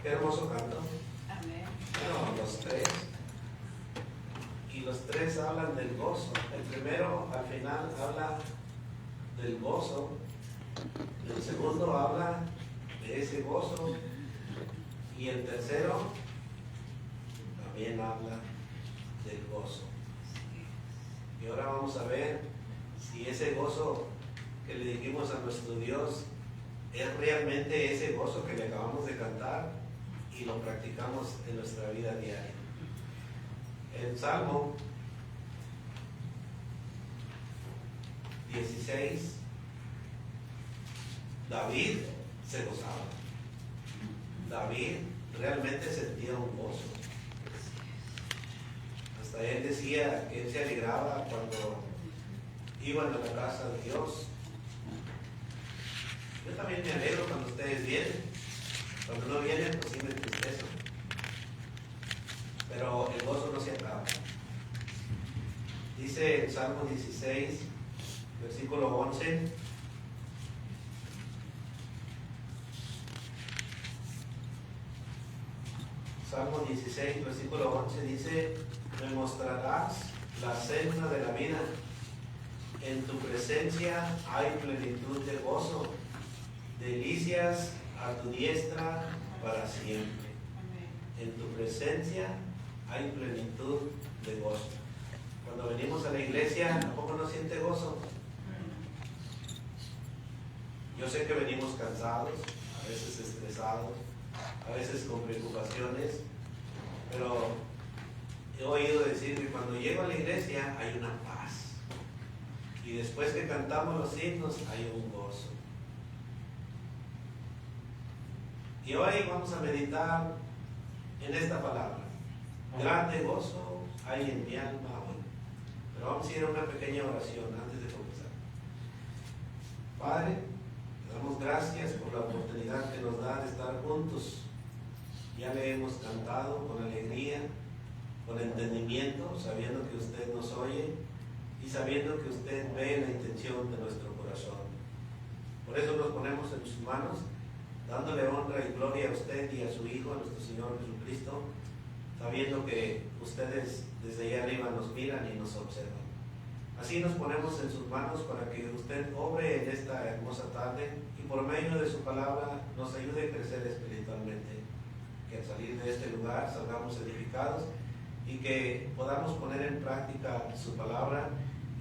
Qué hermoso canto. Amén. Bueno, los tres. Y los tres hablan del gozo. El primero al final habla del gozo. El segundo habla de ese gozo. Y el tercero también habla del gozo. Y ahora vamos a ver si ese gozo que le dijimos a nuestro Dios es realmente ese gozo que le acabamos de cantar y lo practicamos en nuestra vida diaria. El Salmo 16, David se gozaba. David realmente sentía un gozo. Hasta él decía que él se alegraba cuando iban a la casa de Dios. Yo también me alegro cuando ustedes vienen. Cuando no vienen, pues sí me entristezo. Pero el gozo no se acaba. Dice el Salmo 16, versículo 11. Salmo 16, versículo 11 dice: me mostrarás la senda de la vida. En tu presencia hay plenitud de gozo, delicias a tu diestra para siempre. En tu presencia hay plenitud de gozo. Cuando venimos a la iglesia, ¿a poco no siente gozo? Yo sé que venimos cansados, a veces estresados, a veces con preocupaciones, pero he oído decir que cuando llego a la iglesia hay una paz. Y después que cantamos los himnos hay un gozo. Y hoy vamos a meditar en esta palabra. Grande gozo hay en mi alma hoy. Pero vamos a ir a una pequeña oración antes de comenzar. Padre, te damos gracias por la oportunidad que nos da de estar juntos. Ya le hemos cantado con alegría, con entendimiento, sabiendo que usted nos oye y sabiendo que usted ve la intención de nuestro corazón. Por eso nos ponemos en sus manos, dándole honra y gloria a usted y a su Hijo, a nuestro Señor Jesucristo, sabiendo que ustedes desde allá arriba nos miran y nos observan. Así nos ponemos en sus manos para que usted obre en esta hermosa tarde y por medio de su palabra nos ayude a crecer espiritualmente. Que al salir de este lugar salgamos edificados y que podamos poner en práctica su palabra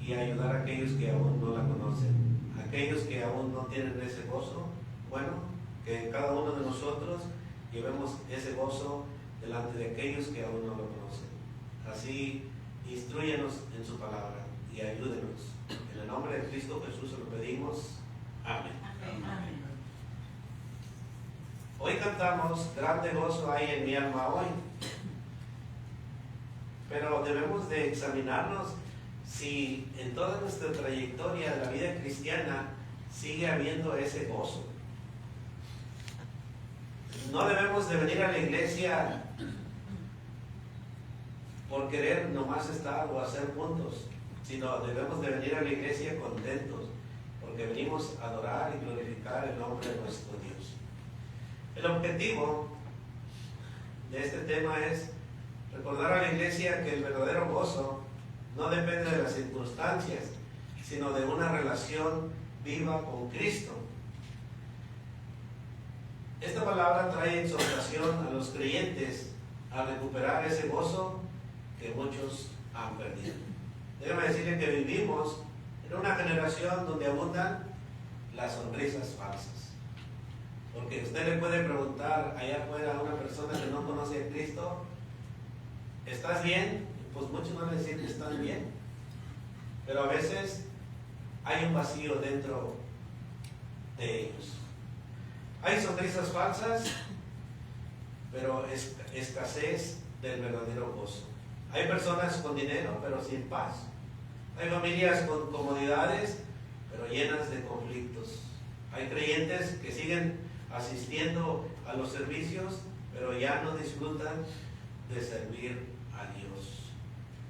y ayudar a aquellos que aún no la conocen, aquellos que aún no tienen ese gozo. Bueno, que cada uno de nosotros llevemos ese gozo delante de aquellos que aún no lo conocen. Así, instrúyenos en su palabra y ayúdenos. En el nombre de Cristo Jesús se lo pedimos. Amén. Amén. Amén. Hoy cantamos grande gozo hay en mi alma hoy. Pero debemos de examinarnos si en toda nuestra trayectoria de la vida cristiana sigue habiendo ese gozo. No debemos de venir a la iglesia por querer nomás estar o hacer puntos, sino debemos de venir a la iglesia contentos, porque venimos a adorar y glorificar el nombre de nuestro Dios. El objetivo de este tema es recordar a la iglesia que el verdadero gozo no depende de las circunstancias, sino de una relación viva con Cristo. Esta palabra trae exhortación a los creyentes a recuperar ese gozo que muchos han perdido. Déjame decirle que vivimos en una generación donde abundan las sonrisas falsas. Porque usted le puede preguntar allá afuera a una persona que no conoce a Cristo: ¿estás bien? Pues muchos van a decir que están bien. Pero a veces hay un vacío dentro de ellos. Hay sonrisas falsas, pero escasez del verdadero gozo. Hay personas con dinero, pero sin paz. Hay familias con comodidades, pero llenas de conflictos. Hay creyentes que siguen asistiendo a los servicios, pero ya no disfrutan de servir a Dios.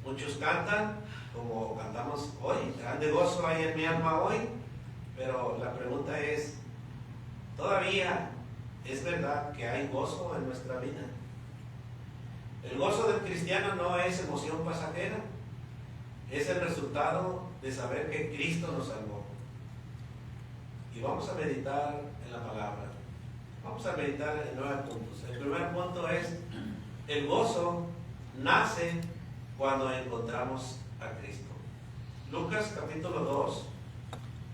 Muchos cantan, como cantamos hoy, grande gozo hay en mi alma hoy, pero la pregunta es, ¿todavía es verdad que hay gozo en nuestra vida. El gozo del cristiano no es emoción pasajera, es el resultado de saber que Cristo nos salvó. Y vamos a meditar en la palabra. Vamos a meditar en 9 puntos. El primer punto es: el gozo nace cuando encontramos a Cristo. Lucas capítulo 2,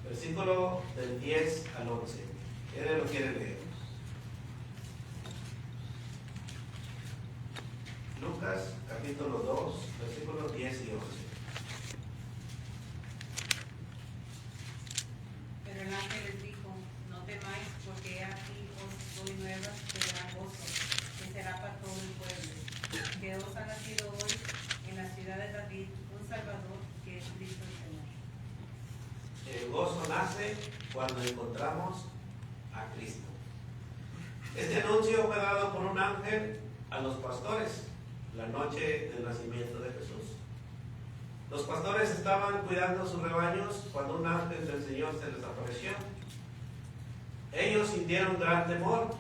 versículo del 10 al 11. ¿Quién lo quiere leer? Lucas capítulo 2, versículos 10 y 11. Pero el ángel les dijo: no temáis, porque he aquí os doy nuevas de gran gozo, que será para todo el pueblo, que os ha nacido hoy en la ciudad de David un Salvador, que es Cristo el Señor. El gozo nace cuando encontramos a Cristo. Este anuncio fue dado por un ángel a los pastores la noche del nacimiento de Jesús. Los pastores estaban cuidando sus rebaños cuando un ángel del Señor se les apareció. Ellos sintieron gran temor,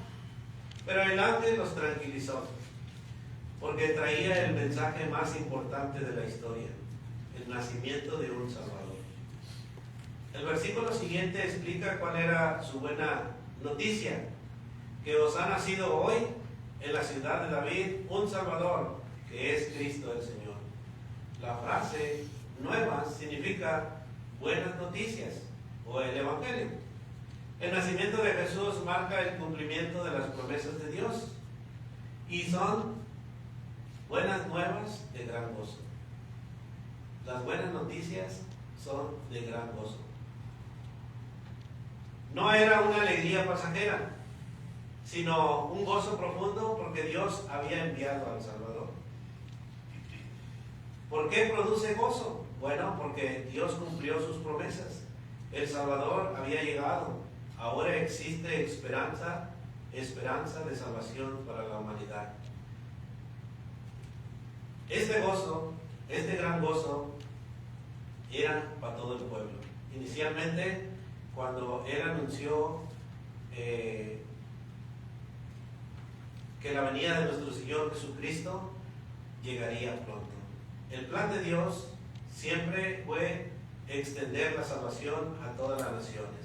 pero el ángel los tranquilizó, porque traía el mensaje más importante de la historia: el nacimiento de un Salvador. El versículo siguiente explica cuál era su buena noticia: que os ha nacido hoy en la ciudad de David un Salvador, que es Cristo el Señor. La frase nueva significa buenas noticias o el Evangelio. El nacimiento de Jesús marca el cumplimiento de las promesas de Dios y son buenas nuevas de gran gozo. Las buenas noticias son de gran gozo. No era una alegría pasajera, sino un gozo profundo, porque Dios había enviado al Salvador. ¿Por qué produce gozo? Bueno, porque Dios cumplió sus promesas. El Salvador había llegado. Ahora existe esperanza de salvación para la humanidad. Este gozo, este gran gozo, era para todo el pueblo. Inicialmente, cuando Él anunció que la venida de nuestro Señor Jesucristo llegaría pronto. El plan de Dios siempre fue extender la salvación a todas las naciones.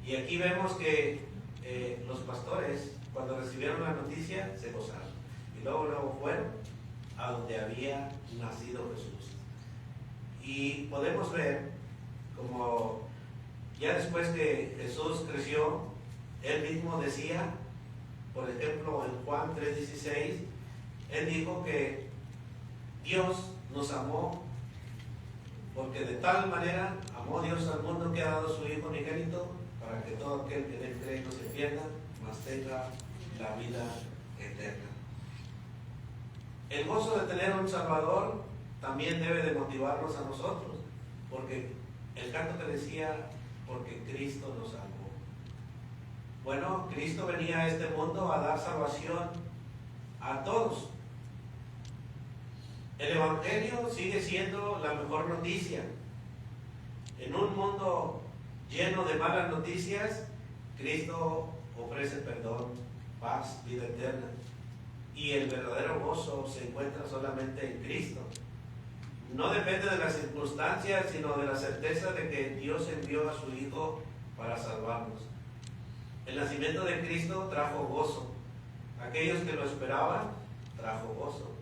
Y aquí vemos que los pastores, cuando recibieron la noticia, se gozaron. Y luego fueron a donde había nacido Jesús. Y podemos ver como ya después que Jesús creció, Él mismo decía, por ejemplo, en Juan 3:16, Él dijo que Dios nos amó, porque de tal manera amó Dios al mundo que ha dado su Hijo unigénito, para que todo aquel que en Él cree no se pierda, mas tenga la vida eterna. El gozo de tener un Salvador también debe de motivarnos a nosotros, porque el canto que decía, porque Cristo nos salvó. Bueno, Cristo venía a este mundo a dar salvación a todos. El Evangelio sigue siendo la mejor noticia. En un mundo lleno de malas noticias, Cristo ofrece perdón, paz, vida eterna. Y el verdadero gozo se encuentra solamente en Cristo. No depende de las circunstancias, sino de la certeza de que Dios envió a su Hijo para salvarnos. El nacimiento de Cristo trajo gozo. Aquellos que lo esperaban, trajo gozo.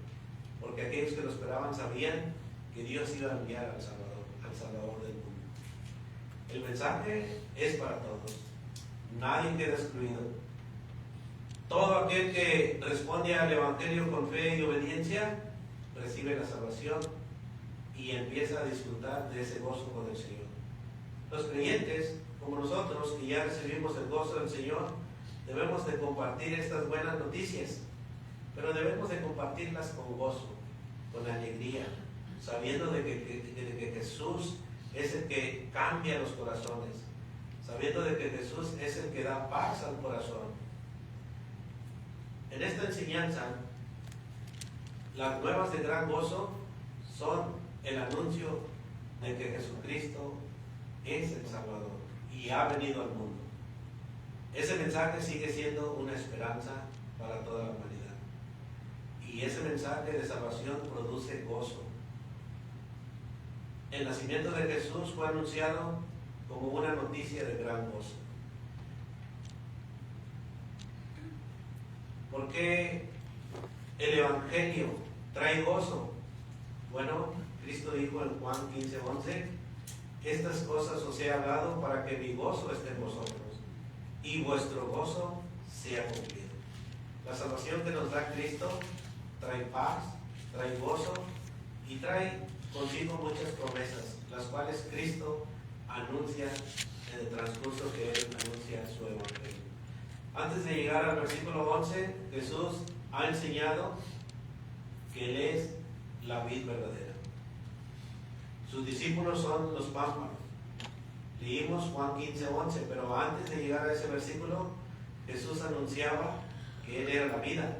Porque aquellos que lo esperaban sabían que Dios iba a enviar al Salvador del mundo. El mensaje es para todos. Nadie queda excluido. Todo aquel que responde al Evangelio con fe y obediencia, recibe la salvación y empieza a disfrutar de ese gozo con el Señor. Los creyentes, como nosotros, que ya recibimos el gozo del Señor, debemos de compartir estas buenas noticias, pero debemos de compartirlas con gozo, con alegría, sabiendo de que Jesús es el que cambia los corazones, sabiendo de que Jesús es el que da paz al corazón. En esta enseñanza, las nuevas de gran gozo son el anuncio de que Jesucristo es el Salvador y ha venido al mundo. ese mensaje sigue siendo una esperanza para toda la humanidad. Y ese mensaje de salvación produce gozo. El nacimiento de Jesús fue anunciado como una noticia de gran gozo. ¿Por qué el Evangelio trae gozo? Bueno, Cristo dijo en Juan 15:11, estas cosas os he hablado para que mi gozo esté en vosotros y vuestro gozo sea cumplido. La salvación que nos da Cristo trae paz, trae gozo y trae consigo muchas promesas, las cuales Cristo anuncia en el transcurso que Él anuncia su Evangelio. Antes de llegar al versículo 11, Jesús ha enseñado que Él es la vid verdadera. Sus discípulos son los pámpanos. Leímos Juan 15:11, pero antes de llegar a ese versículo, Jesús anunciaba que Él era la vida,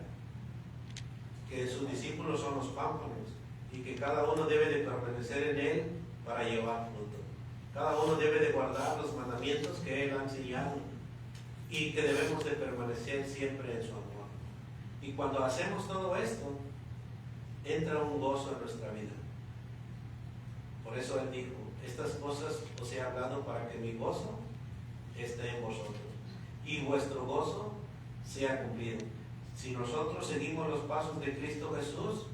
que sus discípulos son los pámpanos y que cada uno debe de permanecer en Él para llevar fruto. Cada uno debe de guardar los mandamientos que Él ha enseñado y que debemos de permanecer siempre en su amor. Y cuando hacemos todo esto, entra un gozo en nuestra vida. Por eso Él dijo, estas cosas os he hablado para que mi gozo esté en vosotros y vuestro gozo sea cumplido. Si nosotros seguimos los pasos de Cristo Jesús,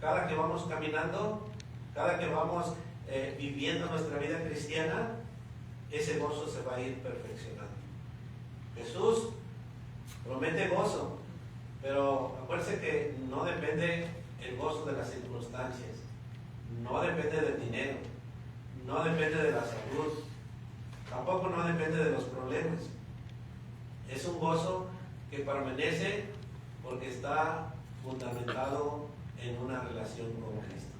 cada que vamos caminando, cada que vamos viviendo nuestra vida cristiana, ese gozo se va a ir perfeccionando. Jesús promete gozo, pero acuérdense que no depende el gozo de las circunstancias, no depende del dinero, no depende de la salud, tampoco no depende de los problemas. Es un gozo que permanece porque está fundamentado en una relación con Cristo.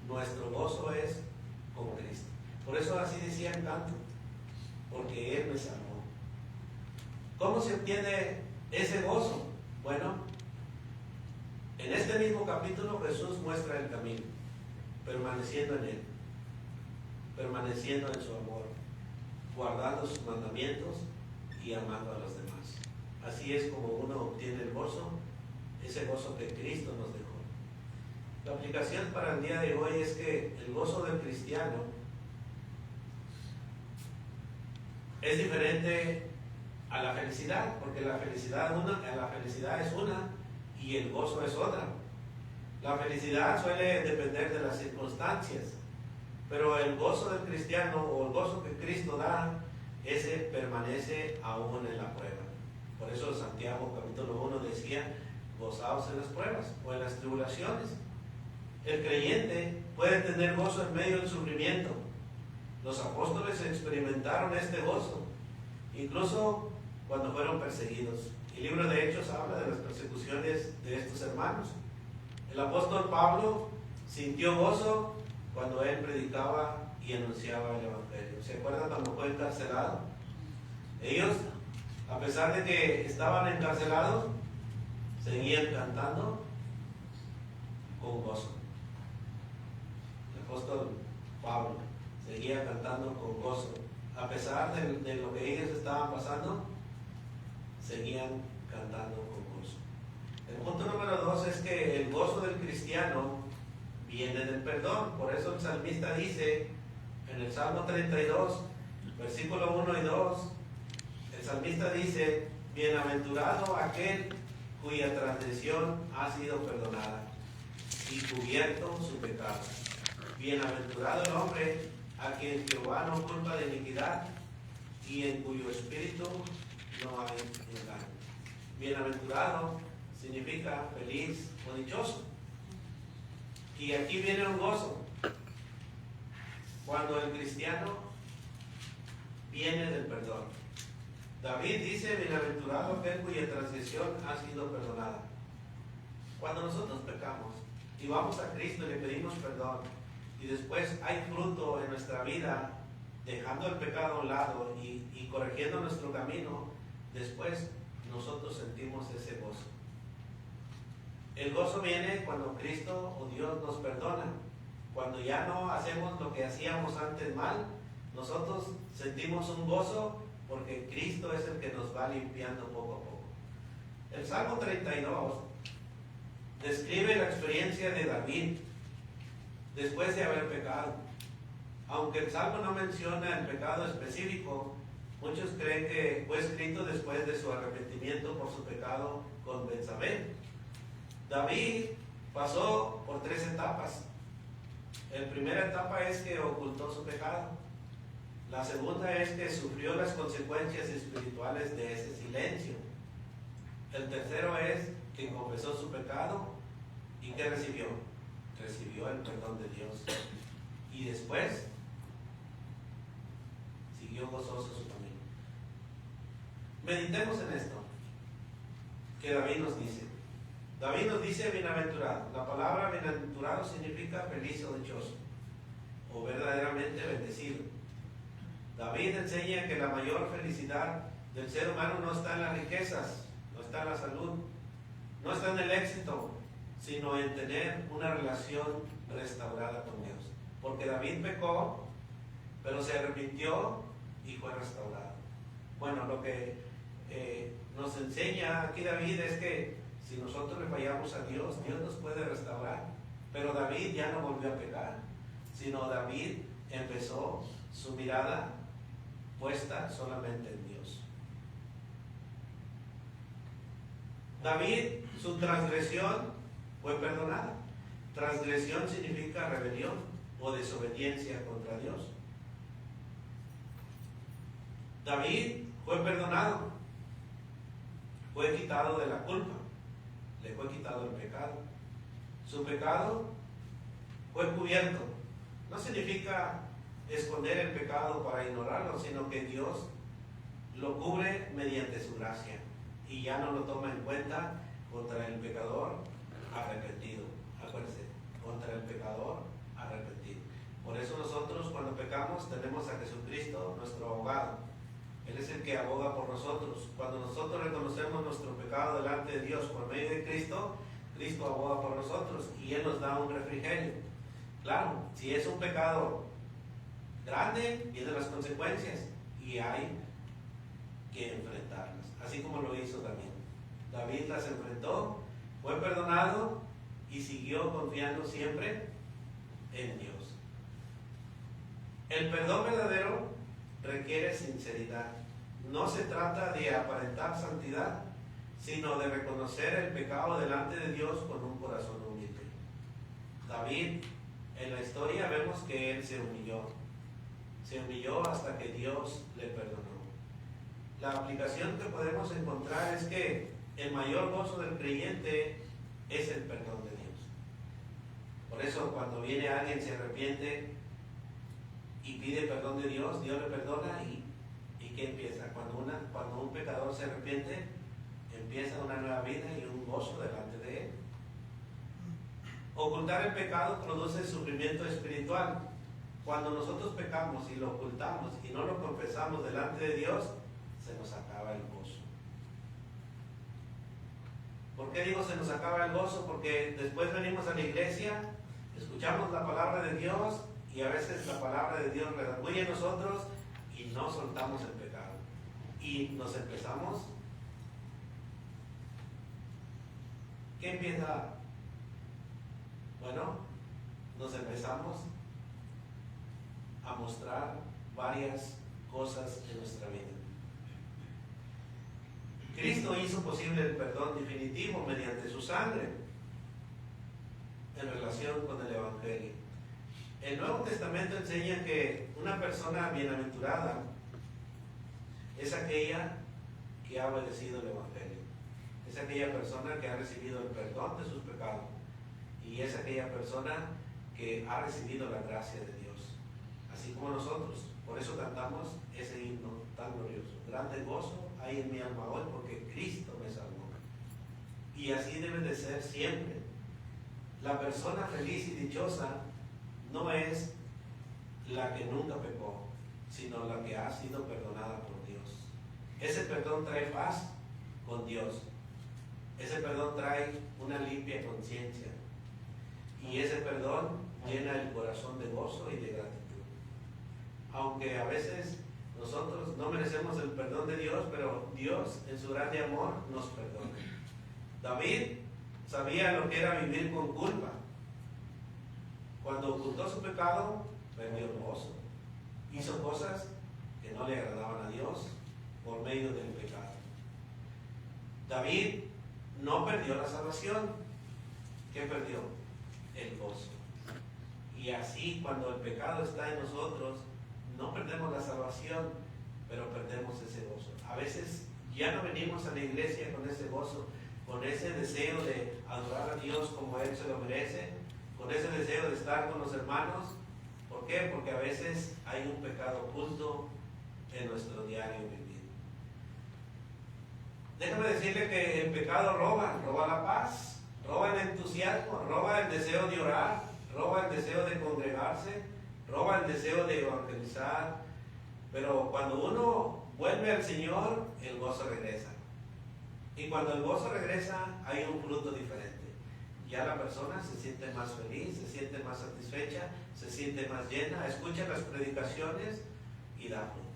Nuestro gozo es con Cristo. Por eso así decía el canto, porque Él me salvó. ¿Cómo se obtiene ese gozo? Bueno, en este mismo capítulo Jesús muestra el camino, permaneciendo en Él, permaneciendo en su amor, guardando sus mandamientos y amando a los demás. Así es como uno obtiene el gozo, ese gozo que Cristo nos dejó. La aplicación para el día de hoy es que el gozo del cristiano es diferente a la felicidad, porque la felicidad es una y el gozo es otra. La felicidad suele depender de las circunstancias, pero el gozo del cristiano o el gozo que Cristo da, ese permanece aún en la prueba. Por eso Santiago capítulo 1 decía, gozaos en las pruebas o en las tribulaciones. El creyente puede tener gozo en medio del sufrimiento. Los apóstoles experimentaron este gozo, incluso cuando fueron perseguidos. El libro de Hechos habla de las persecuciones de estos hermanos. El apóstol Pablo sintió gozo cuando él predicaba y anunciaba el Evangelio. ¿Se acuerdan cuando fue encarcelado? Ellos, a pesar de que estaban encarcelados, seguían cantando con gozo. El apóstol Pablo seguía cantando con gozo. A pesar de lo que ellos estaban pasando, seguían cantando con gozo. El punto número 2 es que el gozo del cristiano viene del perdón. Por eso el salmista dice en el Salmo 32, versículo 1 y 2, el salmista dice, bienaventurado aquel cuya transgresión ha sido perdonada y cubierto su pecado. Bienaventurado el hombre a quien Jehová no culpa de iniquidad y en cuyo espíritu no hay engaño. Bienaventurado significa feliz o dichoso. Y aquí viene un gozo. Cuando el cristiano viene del perdón. David dice, bienaventurado aquel cuya transgresión ha sido perdonada. Cuando nosotros pecamos y vamos a Cristo y le pedimos perdón, y después hay fruto en nuestra vida, dejando el pecado a un lado y corrigiendo nuestro camino, después nosotros sentimos ese gozo. El gozo viene cuando Cristo o Dios nos perdona. Cuando ya no hacemos lo que hacíamos antes mal, nosotros sentimos un gozo porque Cristo es el que nos va limpiando poco a poco. El Salmo 32 describe la experiencia de David después de haber pecado. Aunque el Salmo no menciona el pecado específico, muchos creen que fue escrito después de su arrepentimiento por su pecado con Betsabé. David pasó por 3 etapas. La primera etapa es que ocultó su pecado. La segunda es que sufrió las consecuencias espirituales de ese silencio. El tercero es que confesó su pecado y que recibió el perdón de Dios. Y después siguió gozoso su camino. Meditemos en esto que David nos dice. David nos dice bienaventurado. La palabra bienaventurado significa feliz o dichoso, o verdaderamente bendecido. David enseña que la mayor felicidad del ser humano no está en las riquezas, no está en la salud, no está en el éxito, sino en tener una relación restaurada con Dios. Porque David pecó, pero se arrepintió y fue restaurado. Bueno, lo que nos enseña aquí David es que si nosotros le fallamos a Dios, Dios nos puede restaurar. Pero David ya no volvió a pecar, sino David empezó su mirada puesta solamente en Dios. David, su transgresión fue perdonada. Transgresión significa rebelión o desobediencia contra Dios. David fue perdonado, fue quitado de la culpa, le fue quitado el pecado. Su pecado fue cubierto. No significa esconder el pecado para ignorarlo, sino que Dios lo cubre mediante su gracia y ya no lo toma en cuenta contra el pecador arrepentido. Acuérdense, contra el pecador arrepentido. Por eso nosotros cuando pecamos tenemos a Jesucristo, nuestro abogado. Él es el que aboga por nosotros. Cuando nosotros reconocemos nuestro pecado delante de Dios por medio de Cristo, Cristo aboga por nosotros y Él nos da un refrigerio. Claro, si es un pecado grande, vienen las consecuencias y hay que enfrentarlas, así como lo hizo David. David las enfrentó, fue perdonado y siguió confiando siempre en Dios. El perdón verdadero requiere sinceridad. No se trata de aparentar santidad, sino de reconocer el pecado delante de Dios con un corazón humilde. David, en la historia vemos que él se humilló hasta que Dios le perdonó. La aplicación que podemos encontrar es que el mayor gozo del creyente es el perdón de Dios. Por eso cuando viene alguien, se arrepiente y pide perdón de Dios, Dios le perdona y ¿qué empieza? Cuando un pecador se arrepiente, empieza una nueva vida y un gozo delante de Él. Ocultar el pecado produce sufrimiento espiritual. Cuando nosotros pecamos y lo ocultamos y no lo confesamos delante de Dios, se nos acaba el gozo. ¿Por qué digo se nos acaba el gozo? Porque después venimos a la iglesia, escuchamos la palabra de Dios y a veces la palabra de Dios redarguye en nosotros y no soltamos el pecado. Y nos empezamos. ¿Qué empieza? Bueno, nos empezamos a mostrar varias cosas en nuestra vida. Cristo hizo posible el perdón definitivo mediante su sangre en relación con el Evangelio. El Nuevo Testamento enseña que una persona bienaventurada es aquella que ha obedecido el Evangelio. Es aquella persona que ha recibido el perdón de sus pecados. Y es aquella persona que ha recibido la gracia de Dios. Así como nosotros. Por eso cantamos ese himno tan glorioso. Grande gozo hay en mi alma hoy porque Cristo me salvó. Y así debe de ser siempre. La persona feliz y dichosa no es la que nunca pecó, sino la que ha sido perdonada por Dios. Ese perdón trae paz con Dios. Ese perdón trae una limpia conciencia. Y ese perdón llena el corazón de gozo y de gratitud. Aunque a veces Nosotros no merecemos el perdón de Dios, pero Dios en su grande amor nos perdona. David sabía lo que era vivir con culpa. Cuando ocultó su pecado, perdió el gozo. Hizo cosas que no le agradaban a Dios por medio del pecado. David no perdió la salvación. ¿Qué perdió? El gozo. Y así, cuando el pecado está en nosotros, no perdemos la salvación, pero perdemos ese gozo. A veces ya no venimos a la iglesia con ese gozo, con ese deseo de adorar a Dios como Él se lo merece, con ese deseo de estar con los hermanos. ¿Por qué? Porque a veces hay un pecado oculto en nuestro diario vivir. Déjame decirle que el pecado roba la paz, roba el entusiasmo, roba el deseo de orar, roba el deseo de congregarse, roba el deseo de evangelizar. Pero cuando uno vuelve al Señor, el gozo regresa. Y cuando el gozo regresa, hay un fruto diferente. Ya la persona se siente más feliz, se siente más satisfecha, se siente más llena, escucha las predicaciones y da fruto.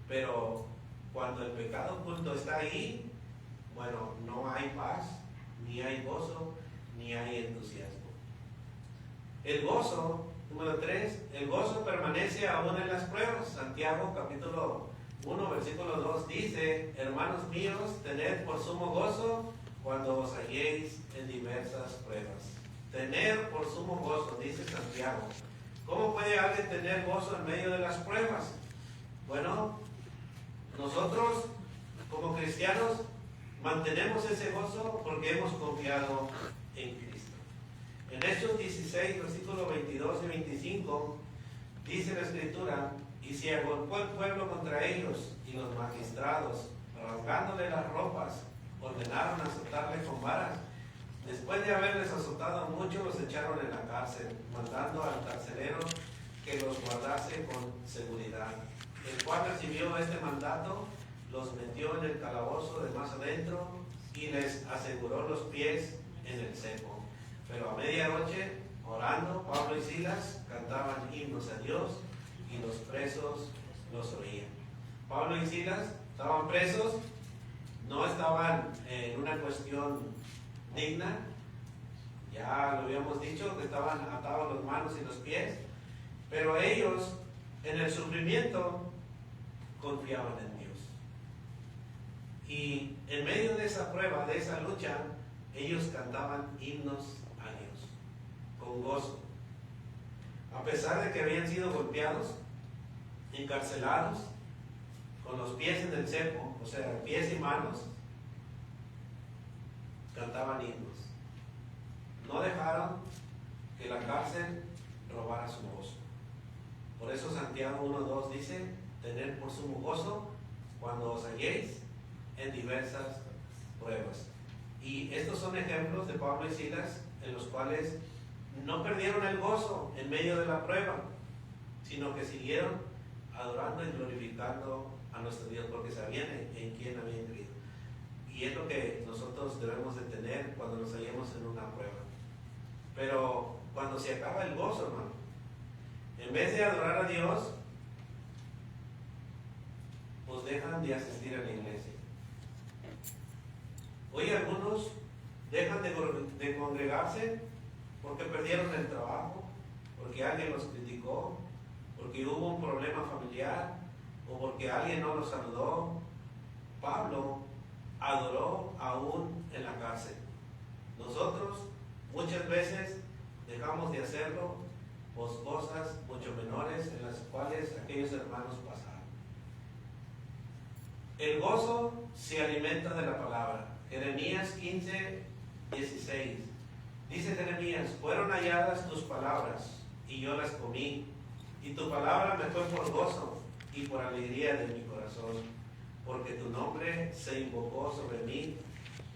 Pero cuando el pecado oculto está ahí, bueno, no hay paz, ni hay gozo, ni hay entusiasmo. El gozo, número 3, el gozo permanece aún en las pruebas. Santiago capítulo 1, versículo 2 dice: hermanos míos, tened por sumo gozo cuando os halléis en diversas pruebas. Tener por sumo gozo, dice Santiago. ¿Cómo puede alguien tener gozo en medio de las pruebas? Bueno, nosotros como cristianos mantenemos ese gozo porque hemos confiado en Cristo. En Hechos 16, versículos 22 y 25, dice la Escritura: y se agolpó el pueblo contra ellos, y los magistrados, rasgándole las ropas, ordenaron azotarle con varas. Después de haberles azotado mucho, los echaron en la cárcel, mandando al carcelero que los guardase con seguridad. El cual recibió este mandato, los metió en el calabozo de más adentro y les aseguró los pies en el cepo. Pero a medianoche, orando, Pablo y Silas cantaban himnos a Dios y los presos los oían. Pablo y Silas estaban presos, no estaban en una cuestión digna, ya lo habíamos dicho, que estaban atados las manos y los pies, pero ellos en el sufrimiento confiaban en Dios. Y en medio de esa prueba, de esa lucha, ellos cantaban himnos a Dios, con gozo. A pesar de que habían sido golpeados, encarcelados, con los pies en el cepo, o sea, pies y manos, cantaban himnos. No dejaron que la cárcel robara su gozo. Por eso Santiago 1:2 dice: tener por sumo gozo cuando os halléis en diversas pruebas. Y estos son ejemplos de Pablo y Silas, en los cuales no perdieron el gozo en medio de la prueba, sino que siguieron adorando y glorificando a nuestro Dios, porque sabían en quién habían creído. Y es lo que nosotros debemos de tener cuando nos hallemos en una prueba. Pero cuando se acaba el gozo, hermano, en vez de adorar a Dios, pues dejan de asistir a la iglesia. Hoy algunos dejan de congregarse porque perdieron el trabajo, porque alguien los criticó, porque hubo un problema familiar o porque alguien no los saludó. Pablo adoró aún en la cárcel. Nosotros muchas veces dejamos de hacerlo por cosas mucho menores en las cuales aquellos hermanos pasaron. El gozo se alimenta de la palabra. Jeremías 15:16 dice Jeremías: fueron halladas tus palabras y yo las comí, y tu palabra me fue por gozo y por alegría de mi corazón, porque tu nombre se invocó sobre mí,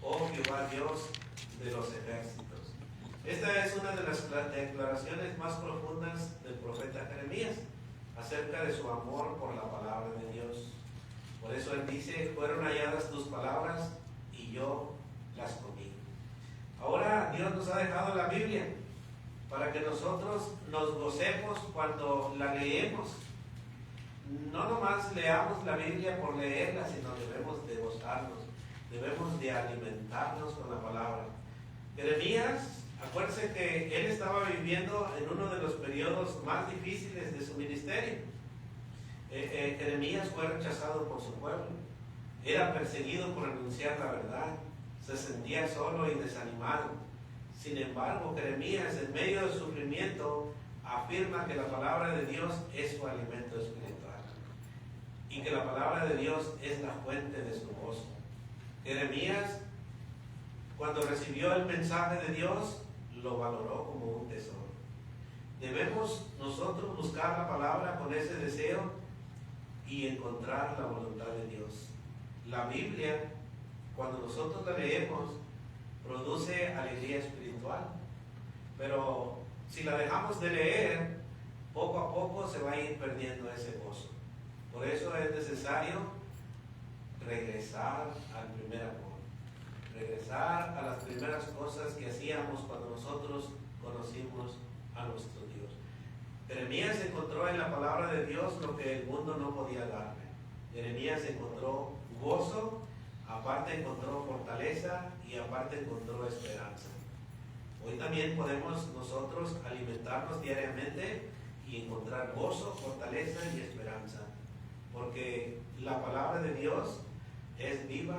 oh Jehová Dios de los ejércitos. Esta es una de las declaraciones más profundas del profeta Jeremías acerca de su amor por la palabra de Dios. Por eso él dice: fueron halladas tus palabras y yo las comí. Ahora Dios nos ha dejado la Biblia para que nosotros nos gocemos cuando la leemos. no nomás leamos la Biblia por leerla, sino debemos de gozarnos, debemos de alimentarnos con la palabra. Jeremías, acuérdense que él estaba viviendo en uno de los periodos más difíciles de su ministerio. Jeremías fue rechazado por su pueblo, era perseguido por anunciar la verdad, se sentía solo y desanimado. Sin embargo, Jeremías, en medio del sufrimiento, afirma que la palabra de Dios es su alimento espiritual y que la palabra de Dios es la fuente de su gozo. Jeremías, cuando recibió el mensaje de Dios, lo valoró como un tesoro. Debemos nosotros buscar la palabra con ese deseo y encontrar la voluntad de Dios. La Biblia, cuando nosotros la leemos, produce alegría espiritual, pero si la dejamos de leer, poco a poco se va a ir perdiendo ese gozo. Por eso es necesario regresar al primer amor, regresar a las primeras cosas que hacíamos cuando nosotros conocimos a nuestro Dios. Jeremías encontró en la palabra de Dios lo que el mundo no podía darle. Jeremías encontró gozo, aparte encontró fortaleza y aparte encontró esperanza. Hoy también podemos nosotros alimentarnos diariamente y encontrar gozo, fortaleza y esperanza, porque la palabra de Dios es viva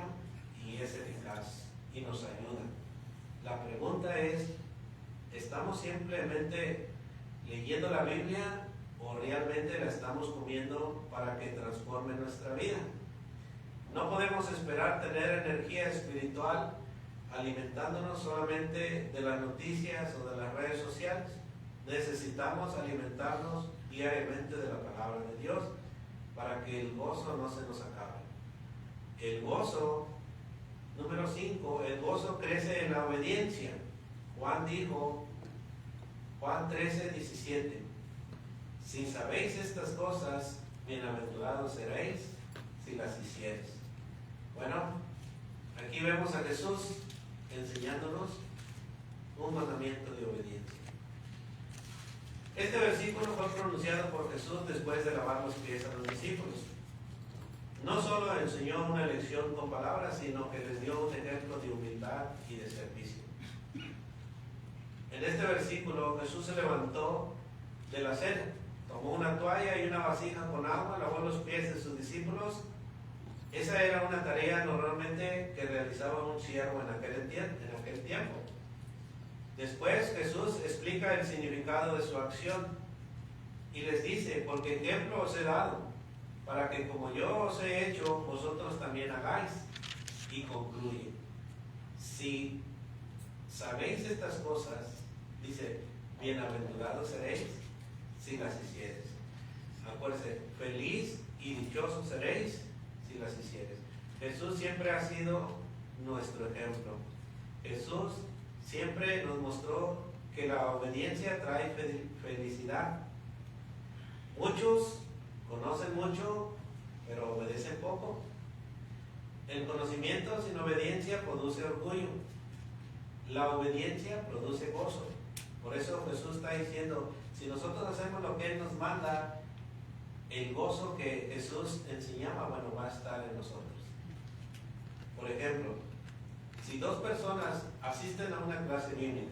y es eficaz y nos ayuda. La pregunta es, ¿estamos simplemente leyendo la Biblia o realmente la estamos comiendo para que transforme nuestra vida? No podemos esperar tener energía espiritual alimentándonos solamente de las noticias o de las redes sociales. Necesitamos alimentarnos diariamente de la palabra de Dios para que el gozo no se nos acabe. El gozo, número 5, el gozo crece en la obediencia. Juan dijo, Juan 13:17, si sabéis estas cosas, bienaventurados seréis si las hicieres. Bueno, aquí vemos a Jesús enseñándonos un mandamiento de obediencia. Este versículo fue pronunciado por Jesús después de lavar los pies a los discípulos. No solo enseñó una lección con palabras, sino que les dio un ejemplo de humildad y de servicio. En este versículo Jesús se levantó de la cena, tomó una toalla y una vasija con agua, lavó los pies de sus discípulos. Esa era una tarea normalmente que realizaba un siervo en aquel tiempo. Después Jesús explica el significado de su acción y les dice, porque ejemplo os he dado, para que como yo os he hecho, vosotros también hagáis. Y concluye, si sabéis estas cosas, dice, bienaventurados seréis si las hicieres. Acuérdense, feliz y dichosos seréis si las hicieres. Jesús siempre ha sido nuestro ejemplo. Jesús siempre nos mostró que la obediencia trae felicidad. Muchos conocen mucho, pero obedecen poco. El conocimiento sin obediencia produce orgullo. La obediencia produce gozo. Por eso Jesús está diciendo, si nosotros hacemos lo que Él nos manda, el gozo que Jesús enseñaba, bueno, va a estar en nosotros. Por ejemplo, si dos personas asisten a una clase bíblica,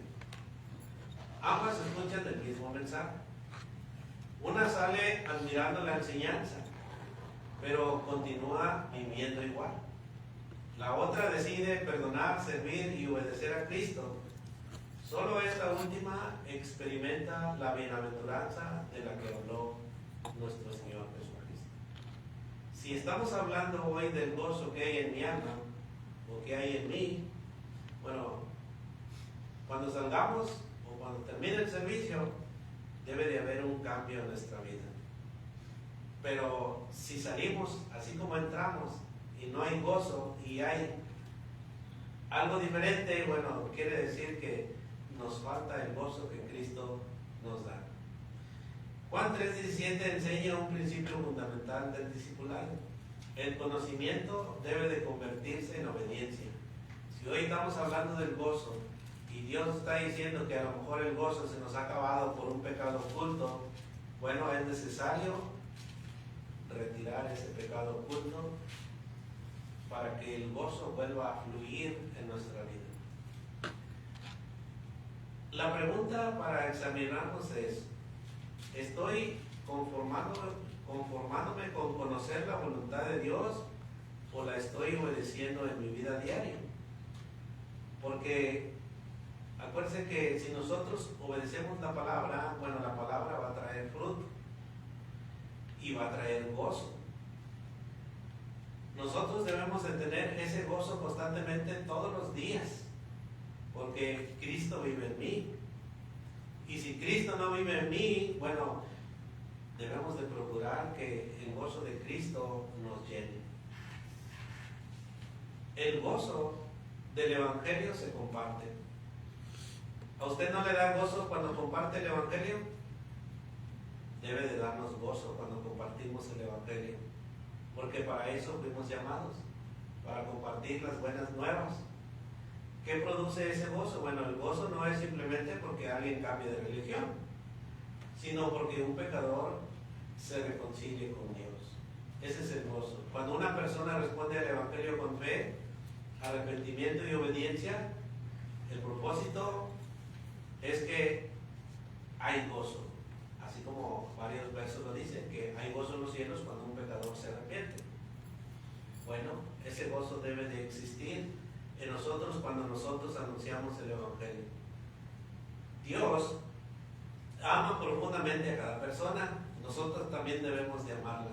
ambas escuchan el mismo mensaje. Una sale admirando la enseñanza, pero continúa viviendo igual. La otra decide perdonar, servir y obedecer a Cristo. Solo esta última experimenta la bienaventuranza de la que habló nuestro Señor Jesucristo. Si estamos hablando hoy del gozo que hay en mi alma, o que hay en mí, bueno, cuando salgamos o cuando termine el servicio, debe de haber un cambio en nuestra vida. Pero si salimos así como entramos y no hay gozo y hay algo diferente, bueno, quiere decir que nos falta el gozo que Cristo nos da. Juan 3:17 enseña un principio fundamental del discipulado. El conocimiento debe de convertirse en obediencia. Si hoy estamos hablando del gozo y Dios está diciendo que a lo mejor el gozo se nos ha acabado por un pecado oculto, bueno, es necesario retirar ese pecado oculto para que el gozo vuelva a fluir en nuestra vida. La pregunta para examinarnos es: ¿estoy conformándome con conocer la voluntad de Dios o la estoy obedeciendo en mi vida diaria? Porque acuérdense que si nosotros obedecemos la palabra, bueno, la palabra va a traer fruto y va a traer gozo. Nosotros debemos de tener ese gozo constantemente todos los días, porque Cristo vive en mí. Y si Cristo no vive en mí, bueno, debemos de procurar que el gozo de Cristo nos llene. El gozo del Evangelio se comparte. ¿A usted no le da gozo cuando comparte el Evangelio? Debe de darnos gozo cuando compartimos el Evangelio, porque para eso fuimos llamados, para compartir las buenas nuevas. ¿Qué produce ese gozo? Bueno, el gozo no es simplemente porque alguien cambie de religión, sino porque un pecador se reconcilie con Dios. Ese es el gozo. Cuando una persona responde al Evangelio con fe, arrepentimiento y obediencia, el propósito es que hay gozo. Así como varios versos lo dicen, que hay gozo en los cielos cuando un pecador se arrepiente. Bueno, ese gozo debe de existir en nosotros cuando nosotros anunciamos el Evangelio. Dios ama profundamente a cada persona, nosotros también debemos de amarla.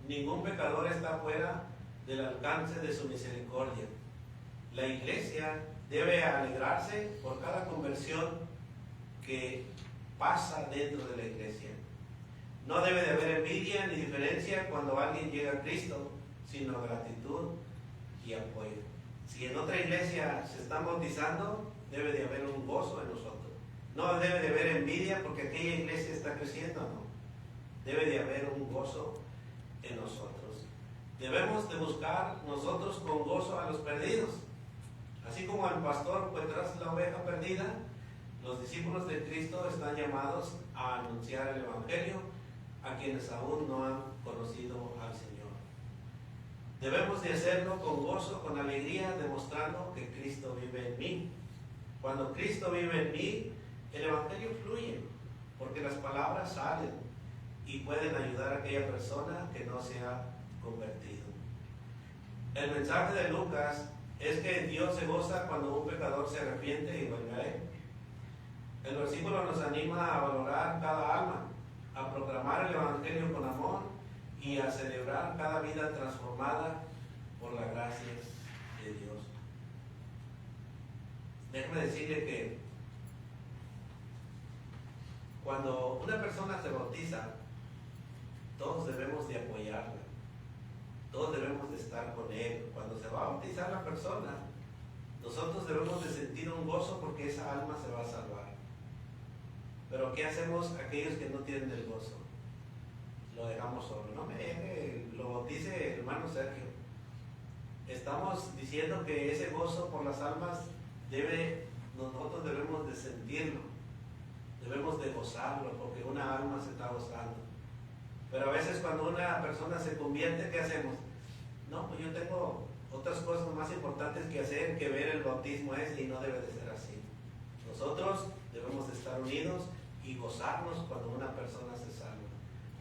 Ningún pecador está fuera del alcance de su misericordia. La iglesia debe alegrarse por cada conversión que pasa dentro de la iglesia. No debe de haber envidia ni diferencia cuando alguien llega a Cristo, sino gratitud y apoyo. Si en otra iglesia se están bautizando, debe de haber un gozo en nosotros. No debe de haber envidia porque aquella iglesia está creciendo, no. Debe de haber un gozo en nosotros. Debemos de buscar nosotros con gozo a los perdidos. Así como el pastor fue tras la oveja perdida, los discípulos de Cristo están llamados a anunciar el Evangelio a quienes aún no han conocido al Señor. Debemos de hacerlo con gozo, con alegría, demostrando que Cristo vive en mí. Cuando Cristo vive en mí, el Evangelio fluye, porque las palabras salen y pueden ayudar a aquella persona que no se ha convertido. El mensaje de Lucas es que Dios se goza cuando un pecador se arrepiente y vuelve a Él. El versículo nos anima a valorar cada alma, a proclamar el Evangelio con amor y a celebrar cada vida transformada por la gracia de Dios. Déjeme decirle que cuando una persona se bautiza, todos debemos de apoyarla, todos debemos de estar con él. Cuando se va a bautizar la persona, nosotros debemos de sentir un gozo porque esa alma se va a salvar. Pero ¿qué hacemos aquellos que no tienen el gozo? Lo dejamos solo. No me deje, lo bautice el hermano Sergio. Estamos diciendo que ese gozo por las almas nosotros debemos de sentirlo, debemos de gozarlo, porque una alma se está gozando. Pero a veces cuando una persona se convierte, ¿qué hacemos? No, pues yo tengo otras cosas más importantes que hacer que ver el bautismo ese, y no debe de ser así. Nosotros debemos de estar unidos y gozarnos cuando una persona se salva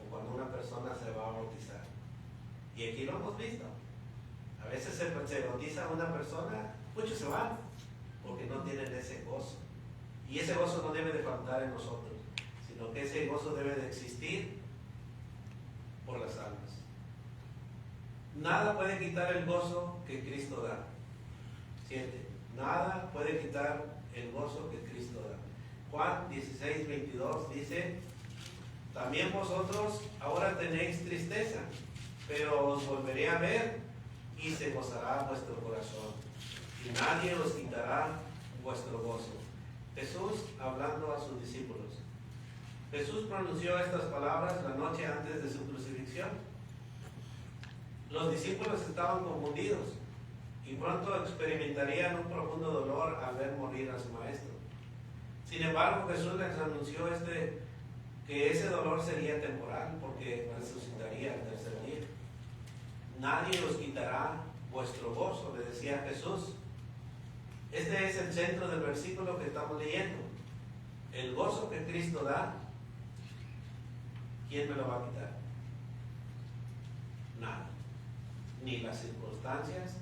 o cuando una persona se va a bautizar. Y aquí lo hemos visto. A veces se bautiza una persona, muchos se van porque no tienen ese gozo. Y ese gozo no debe de faltar en nosotros, sino que ese gozo debe de existir por las almas. Nada puede quitar el gozo que Cristo da. 7. Nada puede quitar el gozo que Cristo da. Juan 16:22 dice: también vosotros ahora tenéis tristeza, pero os volveré a ver y se gozará vuestro corazón, y nadie os quitará vuestro gozo. Jesús hablando a sus discípulos. Jesús pronunció estas palabras la noche antes de su crucifixión. Los discípulos estaban confundidos y pronto experimentarían un profundo dolor al ver morir a su maestro. Sin embargo, Jesús les anunció que ese dolor sería temporal porque resucitaría al tercer día. Nadie os quitará vuestro gozo, le decía Jesús. Este es el centro del versículo que estamos leyendo. El gozo que Cristo da, ¿quién me lo va a quitar? Nada. Ni las circunstancias,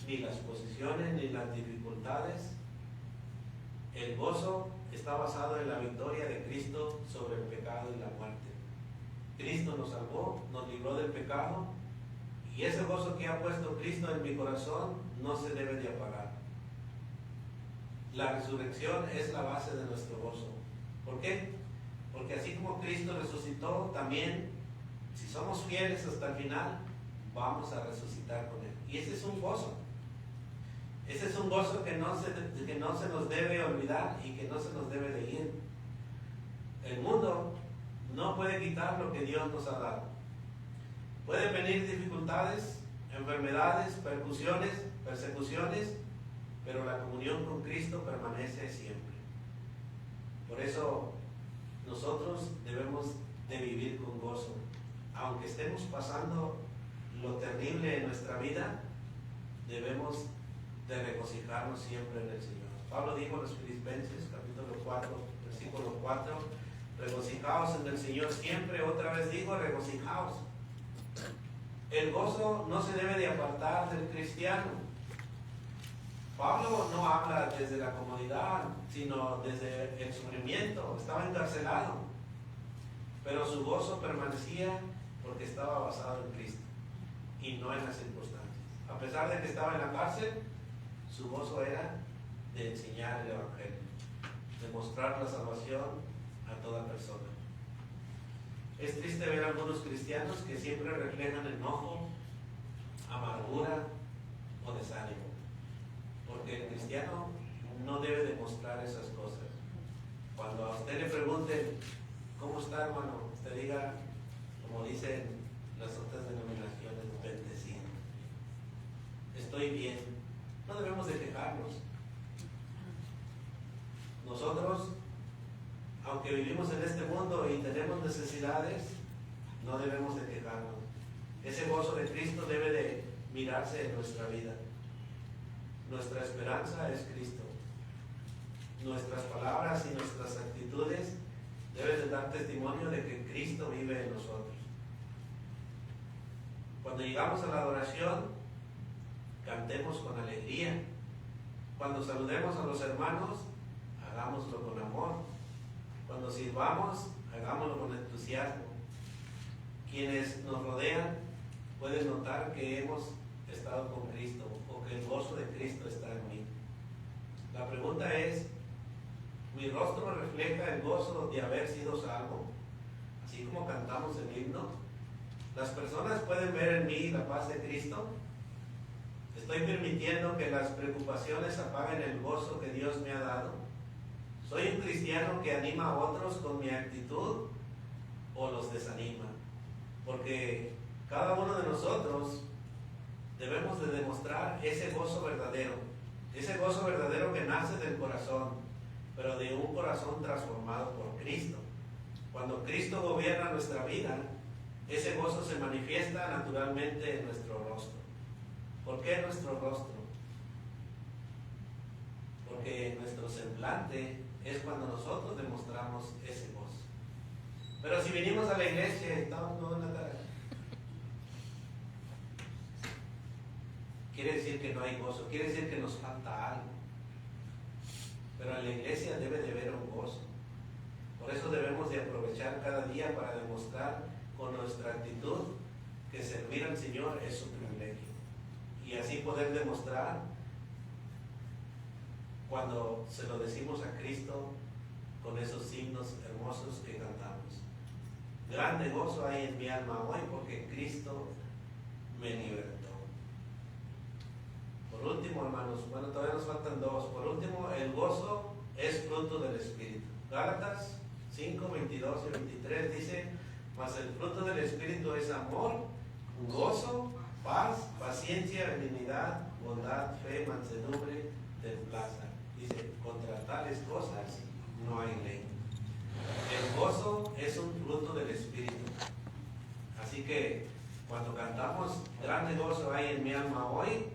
ni las posiciones, ni las dificultades. El gozo está basado en la victoria de Cristo sobre el pecado y la muerte. Cristo nos salvó, nos libró del pecado, y ese gozo que ha puesto Cristo en mi corazón no se debe de apagar. La resurrección es la base de nuestro gozo. ¿Por qué? Porque así como Cristo resucitó, también, si somos fieles hasta el final, vamos a resucitar con Él. Y ese es un gozo. Ese es un gozo que no se nos debe olvidar y que no se nos debe de ir. El mundo no puede quitar lo que Dios nos ha dado. Pueden venir dificultades, enfermedades, persecuciones, pero la comunión con Cristo permanece siempre. Por eso nosotros debemos de vivir con gozo. Aunque estemos pasando lo terrible en nuestra vida, debemos de regocijarnos siempre en el Señor. Pablo dijo en los Filipenses, capítulo 4, versículo 4, regocijaos en el Señor siempre. Otra vez digo, regocijaos. El gozo no se debe de apartar del cristiano. Pablo no habla desde la comodidad, sino desde el sufrimiento. Estaba encarcelado, pero su gozo permanecía porque estaba basado en Cristo y no en las circunstancias. A pesar de que estaba en la cárcel, su gozo era de enseñar el Evangelio, de mostrar la salvación a toda persona. Es triste ver a algunos cristianos que siempre reflejan enojo, amargura o desánimo, porque el cristiano no debe demostrar esas cosas. Cuando a usted le pregunten, ¿cómo está, hermano?, usted diga, como dicen las otras denominaciones, bendecido. Estoy bien. No debemos de quejarnos. Nosotros, aunque vivimos en este mundo y tenemos necesidades, no debemos de quejarnos. Ese gozo de Cristo debe de mirarse en nuestra vida. Nuestra esperanza es Cristo. Nuestras palabras y nuestras actitudes deben de dar testimonio de que Cristo vive en nosotros. Cuando llegamos a la adoración, cantemos con alegría. Cuando saludemos a los hermanos, hagámoslo con amor. Cuando sirvamos, hagámoslo con entusiasmo. Quienes nos rodean pueden notar que hemos estado con Cristo o que el gozo de Cristo está en mí. La pregunta es, ¿mi rostro refleja el gozo de haber sido salvo? Así como cantamos el himno. ¿Las personas pueden ver en mí la paz de Cristo? ¿Estoy permitiendo que las preocupaciones apaguen el gozo que Dios me ha dado? ¿Soy un cristiano que anima a otros con mi actitud o los desanima? Porque cada uno de nosotros debemos de demostrar ese gozo verdadero que nace del corazón, pero de un corazón transformado por Cristo. Cuando Cristo gobierna nuestra vida, ese gozo se manifiesta naturalmente en nuestro rostro. ¿Por qué nuestro rostro? Porque nuestro semblante es cuando nosotros demostramos ese gozo. Pero si venimos a la iglesia y estamos todos en la cara, quiere decir que no hay gozo, quiere decir que nos falta algo. Pero en la iglesia debe de haber un gozo. Por eso debemos de aprovechar cada día para demostrar con nuestra actitud que servir al Señor es su privilegio. Y así poder demostrar cuando se lo decimos a Cristo con esos himnos hermosos que cantamos. Grande gozo hay en mi alma hoy porque Cristo me libertó. Por último, hermanos, bueno, todavía nos faltan dos. Por último, el gozo es fruto del Espíritu. Gálatas 5, 22 y 23 dice, mas el fruto del Espíritu es amor, gozo, paz, paciencia, benignidad, bondad, fe, mansedumbre, templanza. Dice, contra tales cosas no hay ley. El gozo es un fruto del Espíritu. Así que cuando cantamos grande gozo hay en mi alma hoy,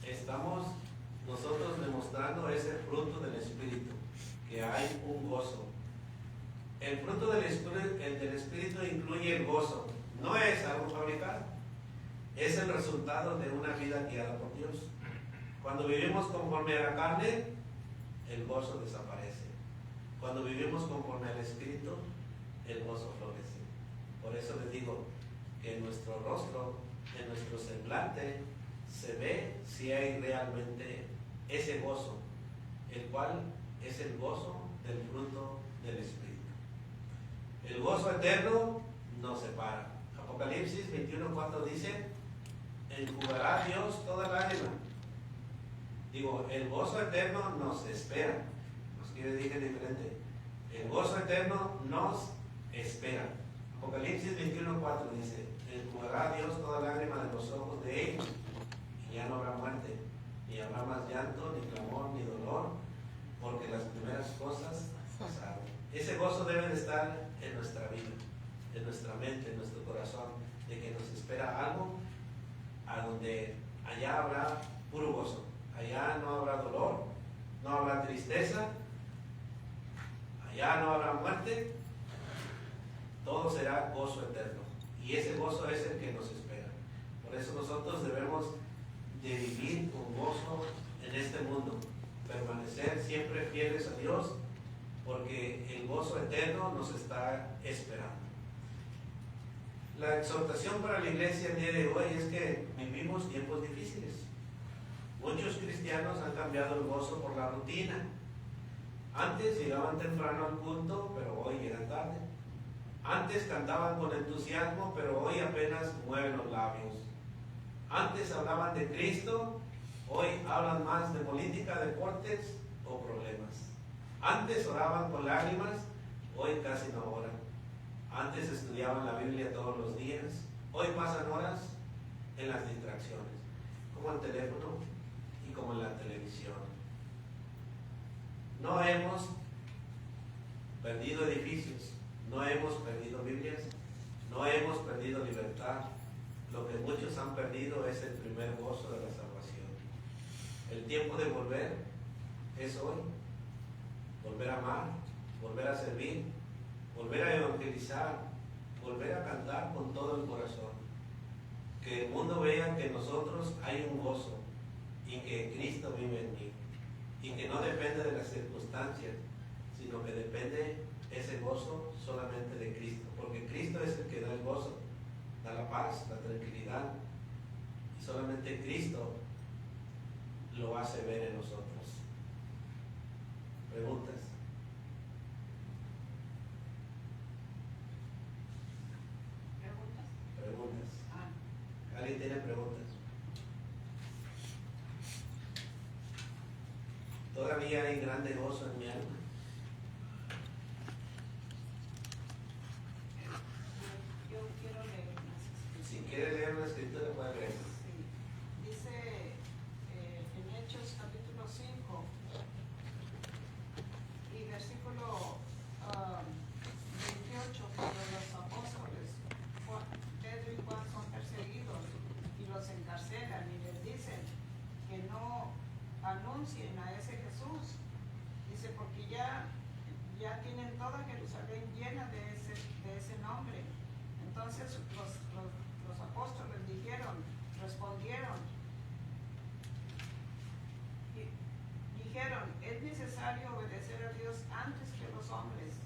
estamos nosotros demostrando ese fruto del Espíritu, que hay un gozo. El fruto del Espíritu incluye el gozo. No es algo fabricado, es el resultado de una vida guiada por Dios. Cuando vivimos conforme a la carne, el gozo desaparece. Cuando vivimos conforme al Espíritu, el gozo florece. Por eso les digo que en nuestro rostro, en nuestro semblante, se ve si hay realmente ese gozo, el cual es el gozo del fruto del Espíritu. El gozo eterno nos separa. Apocalipsis 21:4 dice: enjugará Dios toda lágrima. Digo, el gozo eterno nos espera. Los que yo dije diferente. El gozo eterno nos espera. Apocalipsis 21:4 dice: enjugará Dios toda lágrima de los ojos de ellos, y ya no habrá muerte, ni habrá más llanto, ni clamor, ni dolor, porque las primeras cosas pasaron. Ese gozo debe de estar en nuestra vida, en nuestra mente, en nuestro corazón, de que nos espera algo a donde allá habrá puro gozo. Allá no habrá dolor, no habrá tristeza, allá no habrá muerte, todo será gozo eterno. Y ese gozo es el que nos espera. Por eso nosotros debemos de vivir con gozo en este mundo, permanecer siempre fieles a Dios, porque el gozo eterno nos está esperando. La exhortación para la iglesia el día de hoy es que vivimos tiempos difíciles. Muchos cristianos han cambiado el gozo por la rutina. Antes llegaban temprano al culto, pero hoy llegan tarde. Antes cantaban con entusiasmo, pero hoy apenas mueven los labios. Antes hablaban de Cristo, hoy hablan más de política, deportes o problemas. Antes oraban con lágrimas, hoy casi no oran. Antes estudiaban la Biblia todos los días, hoy pasan horas en las distracciones, como el teléfono y como en la televisión. No hemos perdido edificios, no hemos perdido Biblias, no hemos perdido libertad. Lo que muchos han perdido es el primer gozo de la salvación. El tiempo de volver es hoy. Volver a amar, volver a servir, volver a evangelizar, volver a cantar con todo el corazón. Que el mundo vea que en nosotros hay un gozo y que Cristo vive en mí. Y que no depende de las circunstancias, sino que depende ese gozo solamente de Cristo. Porque Cristo es el que da el gozo, da la paz, la tranquilidad. Y solamente Cristo lo hace ver en nosotros. Preguntas. Preguntas. ¿Alguien tiene preguntas? Todavía hay grande gozo en mi alma. Yo quiero leer unas Si quiere leer una escritura, puede leer. Sí. Dice en Hechos capítulo 5 y versículo 28, cuando los apóstoles Pedro y Juan son perseguidos y los encarcelan y les dicen que no anuncien a ese Jesús. Dice, porque ya tienen toda Jerusalén llena de ese nombre. Entonces los apóstoles respondieron, dijeron, es necesario obedecer a Dios antes que los hombres.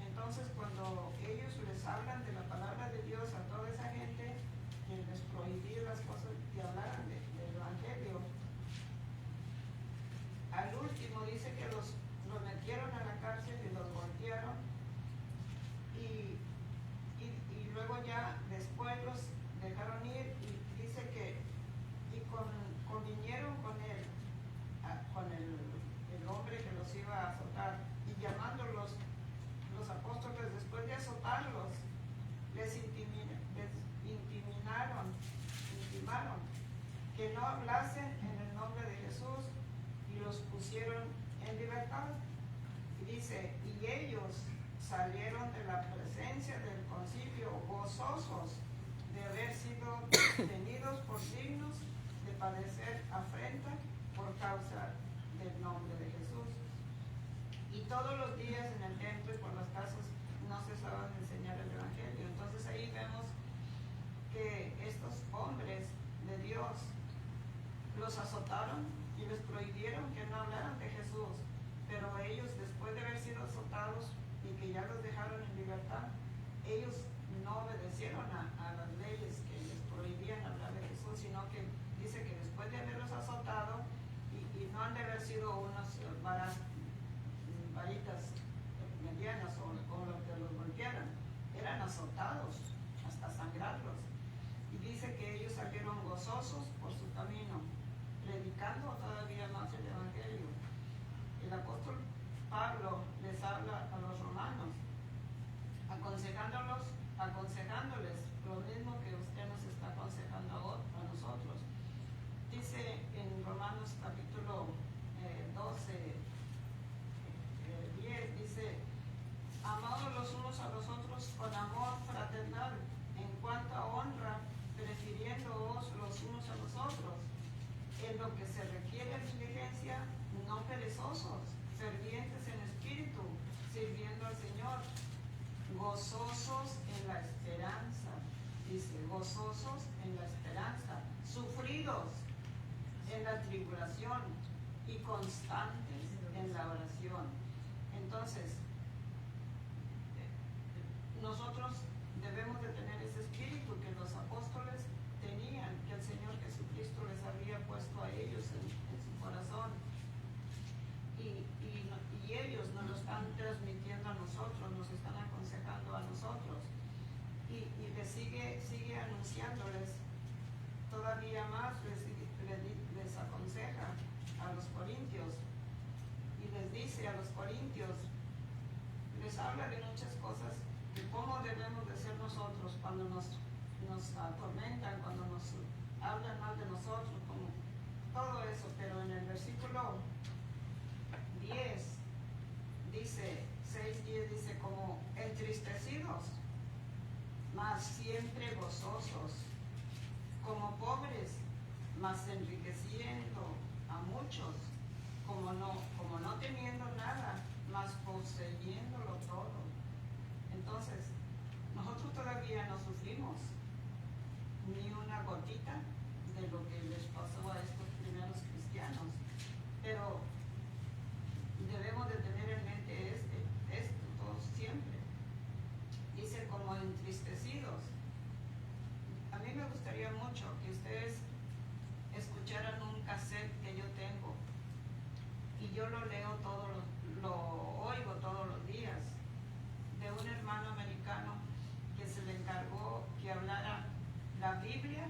Entonces cuando ellos les hablan de la palabra de Dios a toda esa gente, les prohibir las cosas que hablaran del Evangelio. Al último dice que los metieron a la cárcel y los golpearon y luego ya después los dejaron ir y dice que convinieron con el hombre que los iba a azotar y llamándolos los apóstoles después de azotarlos les intimaron que no hablasen en el nombre de Jesús y los pusieron en libertad. Y dice, y ellos salieron de la presencia del concilio gozosos de haber sido tenidos por dignos de padecer afrenta por causa del nombre de Jesús. Y todos los días en el templo y por las casas no cesaban de enseñar el Evangelio. Entonces ahí vemos que estos hombres de Dios los azotaron y les prohibieron que no hablaran de Jesús, pero ellos, después de haber sido azotados y que ya los dejaron en libertad, ellos no obedecieron a las leyes que les prohibían hablar de Jesús, sino que dice que después de haberlos azotado, y no han de haber sido unas varitas medianas o lo que los golpearan, eran azotados hasta sangrarlos. Y dice que ellos salieron gozosos por su camino, predicando todavía más el Evangelio. El apóstol Pablo les habla a los romanos, aconsejándoles lo mismo que usted nos está aconsejando a nosotros. Dice en Romanos capítulo 12, 10, dice, amados los unos a los otros con amor fraternal, en cuanto a honra, prefiriéndoos los unos a los otros, en lo que se requiere diligencia, no perezosos, fervientes en espíritu, sirviendo al Señor, gozosos en la esperanza, dice, gozosos en la esperanza, sufridos en la tribulación y constantes en la oración. Entonces, nosotros debemos de tener ese espíritu que los apóstoles tenían, que el Señor Jesucristo les había puesto a ellos en su corazón. Y ellos nos lo están transmitiendo a nosotros, nos están aconsejando a nosotros. Y les sigue anunciándoles todavía más, les aconseja a los corintios y les dice a los corintios, les habla de muchas cosas, de cómo debemos de ser nosotros cuando nos atormentan, cuando nos hablan mal de nosotros, como todo eso. Pero en el versículo 10 dice, 6:10 dice, como entristecidos, mas siempre gozosos, como pobres, mas enriqueciendo a muchos, como no teniendo nada, mas poseyéndolo todo. Entonces, nosotros todavía no sufrimos ni una gotita de lo que les pasó a estos primeros cristianos, pero debemos de tener en mente esto todos siempre. Dice como entristecidos. A mí me gustaría mucho que ustedes escucharan un cassette que yo tengo y yo lo leo lo oigo todos los días, de un hermano americano que se le encargó que hablara la Biblia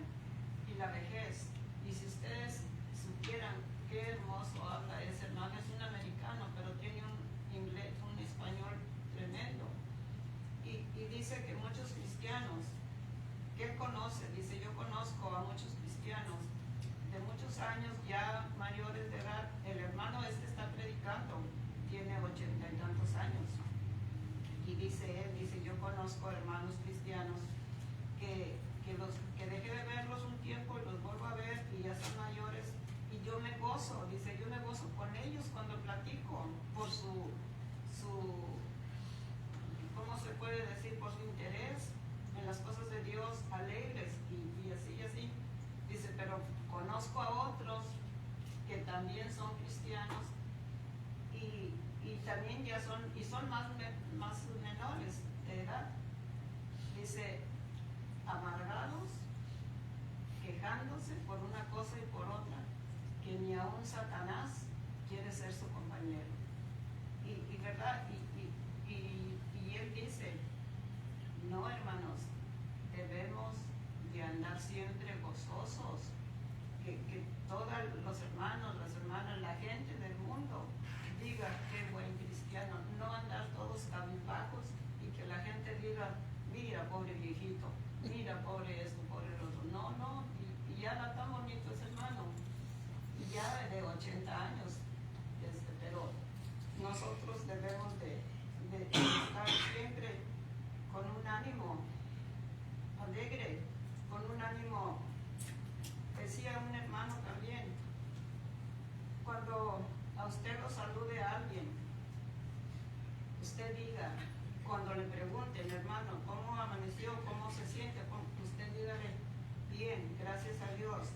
y la vejez. Y si ustedes supieran qué hermoso habla ese hermano, es un americano, pero tiene un español tremendo. Y dice que muchos cristianos que él conoce, dice, yo conozco a muchos cristianos de muchos años ya mayores de edad. El hermano está predicando, tiene 80 y tantos años. Y dice él, yo conozco hermanos cristianos que dejé de verlos un tiempo y los vuelvo a ver y ya son mayores. Y yo me gozo, dice, yo me gozo con ellos cuando platico por su ¿cómo se puede decir? Por su interés en las cosas de Dios, alegres y así. Dice, pero conozco a otros que también son cristianos y también ya son más menores de edad. Dice, amargados, quejándose por una cosa y por otra, que ni aun Satanás quiere ser su compañero. Y verdad, y él dice, no, hermanos, debemos de andar siempre gozosos, que todos los hermanos, las hermanas, la gente del mundo diga qué buen cristiano, no andar todos cabizbajos y que la gente diga, mira pobre viejito, mira pobre esto, pobre lo otro. No, y ya no tan bonito ese hermano, y ya de 80 años, pero nosotros debemos cuando a usted lo salude a alguien, usted diga, cuando le pregunten, hermano, ¿cómo amaneció? ¿Cómo se siente? Usted dígale, bien, gracias a Dios.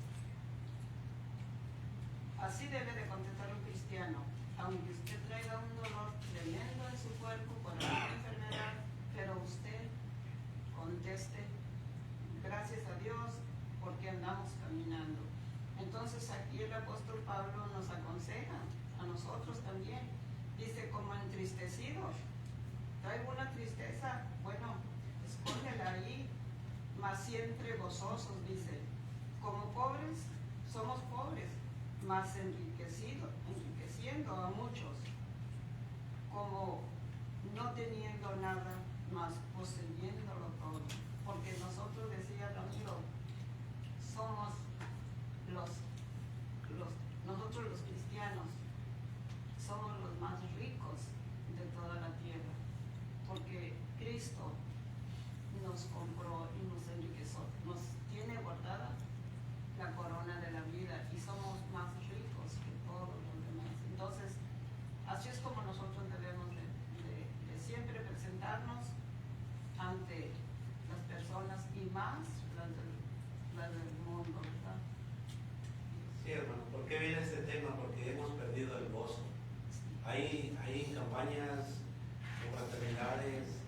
Así debe de contestar un cristiano, aunque usted traiga un dolor tremendo en su cuerpo por alguna enfermedad, pero usted conteste, gracias a Dios, porque andamos caminando. Entonces aquí el apóstol Pablo nos aconseja, a nosotros también, dice, como entristecidos, traigo una tristeza, bueno, escóndela ahí, mas siempre gozosos, dice, como pobres, somos pobres, mas enriqueciendo a muchos, como no teniendo nada, mas poseyéndolo todo, porque nosotros, decía Ramiro, somos nosotros los cristianos, somos los más ricos de toda la tierra, porque Cristo nos compró y nos enriqueció, nos tiene guardada la corona de la vida y somos más ricos que todos los demás. Entonces, así es como nosotros debemos de siempre presentarnos ante las personas y más las del mundo, ¿verdad? Sí, hermano, ¿por qué viene este tema? Porque hemos perdido el gozo. Hay campañas de fraternidades,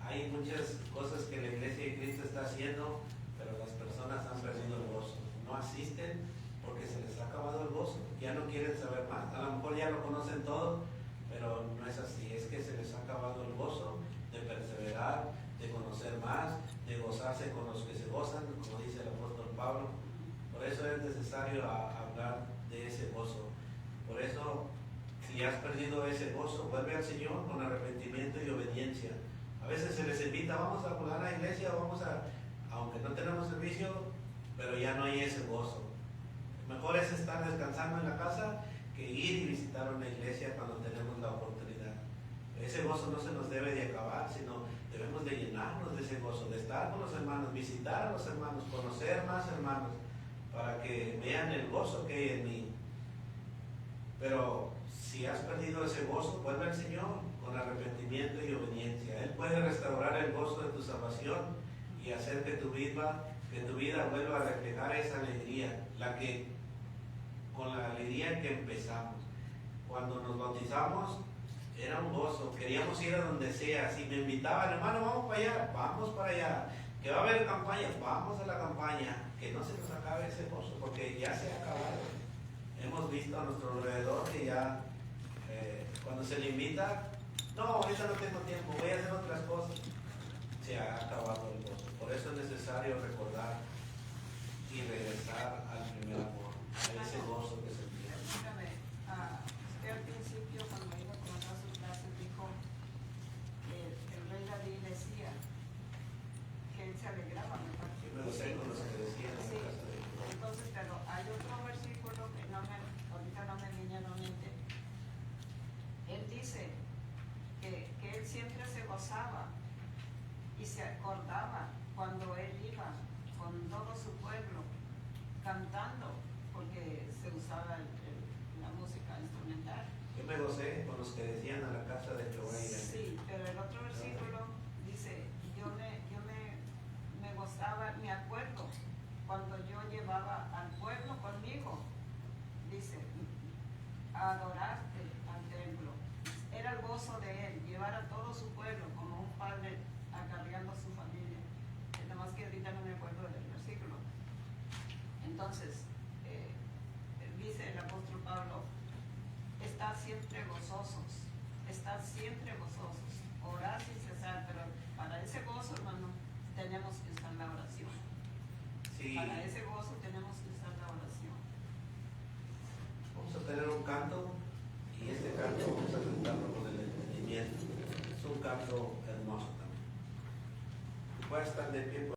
hay muchas cosas que la Iglesia de Cristo está haciendo, pero las personas han perdido el gozo. No asisten porque se les ha acabado el gozo, ya no quieren saber más. A lo mejor ya lo conocen todo, pero no es así. Es que se les ha acabado el gozo de perseverar, de conocer más, de gozarse con los que se gozan, como dice el apóstol Pablo. Por eso es necesario hablar de ese gozo. Por eso, si has perdido ese gozo, vuelve al Señor con arrepentimiento y obediencia. A veces se les invita, vamos a volar a la iglesia, aunque no tenemos servicio, pero ya no hay ese gozo. Mejor es estar descansando en la casa que ir y visitar una iglesia cuando tenemos la oportunidad. Ese gozo no se nos debe de acabar, sino debemos de llenarnos de ese gozo, de estar con los hermanos, visitar a los hermanos, conocer más hermanos, para que vean el gozo que hay en mí. Pero si has perdido ese gozo, vuelve al Señor con arrepentimiento y obediencia. Él puede restaurar el gozo de tu salvación y hacer que tu vida vuelva a reflejar esa alegría, con la alegría que empezamos. Cuando nos bautizamos era un gozo, queríamos ir a donde sea. Si me invitaban, hermano, vamos para allá, vamos para allá. Que va a haber campaña, vamos a la campaña. Que no se nos acabe ese gozo, porque ya se ha acabado. Hemos visto a nuestro alrededor que ya cuando se le invita, no, ahorita no tengo tiempo, voy a hacer otras cosas. Se ha acabado el gozo. Por eso es necesario recordar y regresar al primer amor, a ese gozo que se tiene. Permítame, usted al principio, cuando iba a comenzar su clase, dijo que el rey David decía que él se alegraba, me parece. Yo me lo sé con los que decían en Sí. la casa de Dios. Entonces, pero hay otro versículo que ahorita no me viene a la mente. Él dice que él siempre se gozaba y se acordaba cuando él iba con todo su pueblo cantando, porque se usaba la música instrumental. Yo me gocé con los que decían a la casa de Jehová iré. Sí, pero el otro versículo dice, yo me gozaba, me acuerdo cuando yo llevaba al pueblo conmigo, dice, a adorarte al templo. Era el gozo de él, llevar a todo su pueblo como un padre acarreando a su familia. Nada más que ahorita no me acuerdo del versículo. Entonces, dice el apóstol Pablo, estad siempre gozosos, orad sin cesar, pero para ese gozo, hermano, tenemos que usar la oración. Sí. Para ese gozo tenemos que usar la oración. Vamos a tener un canto y este canto vamos a cantarlo con el entendimiento. Es un canto hermoso también. Puede estar de pie.